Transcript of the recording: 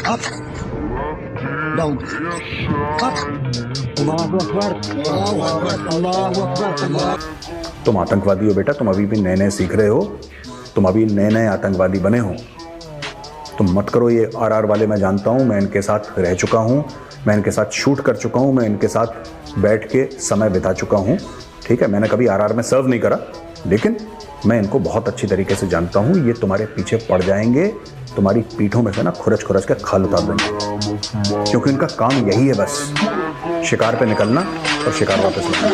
Up down up. तुम आतंकवादी हो बेटा, तुम अभी भी नए नए सीख रहे हो, तुम अभी नए नए आतंकवादी बने हो। तुम मत करो ये आरआर वाले, मैं जानता हूं, मैं इनके साथ रह चुका हूं, मैं इनके साथ शूट कर चुका हूं, मैं इनके साथ बैठ के समय बिता चुका हूं। ठीक है, मैंने कभी आरआर में सर्व नहीं करा, लेकिन मैं इनको बहुत अच्छी तरीके से जानता हूं। ये तुम्हारे पीछे पड़ जाएंगे, तुम्हारी पीठों में से ना खुरच खुरच के खाल उतार देंगे, क्योंकि इनका काम यही है, बस शिकार पे निकलना और शिकार वापस लाना।